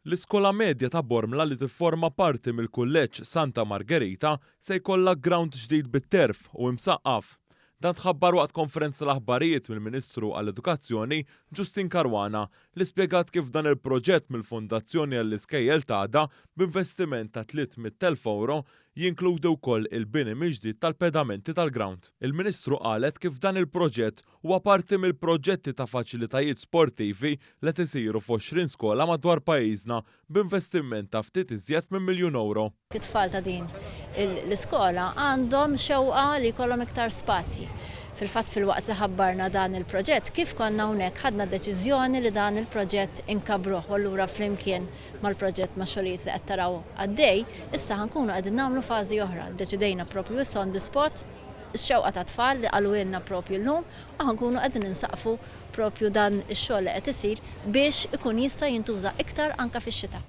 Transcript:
L-Iskola Medja ta' Bormla li tifforma parti mill-Kulleġġ Santa Margherita se jkollha ground ġdid bit-terf u msaqqaf. Dan tħabbar waqt konferenza l-aħbarijiet mill-Ministru għall-Edukazzjoni Justin Caruana li spjegat kif dan il-proġett mill-Fondazzjoni għall-Iskejjel Tagħda b'investiment ta' 300,000 euro jinkludi wkoll il-bini mill-ġdid tal-pedamenti tal-ground. Il-Ministru qalet kif dan il-proġett huwa parti mill-proġetti ta' faċilitajiet sportivi li tisiru f'20 skola madwar pajjiżna b'investiment ta' ftit iżjed minn €1,000,000. It-tfal ta' din l-iskola għandhom xewqa li jkollhom iktar spazji. Fil-fatt fil-waqt li ħabbarna dan il-proġett, kif konna hawnhekk ħadna deċiżjoni li dan il-proġett inkabruh u allura flimkien mal-proġett ma' xogħlijiet li qed taraw għaddej, issa ħankunu qegħdin nagħmlu fażi oħra. Deċidejna propju issa on the spot ix-xewqa ta' tfal li qalulna propju llum u ħankunu qegħdin insaqfu propju dan ix-xogħol li qed isir biex ikun jista' jintuża iktar anke fix-xita.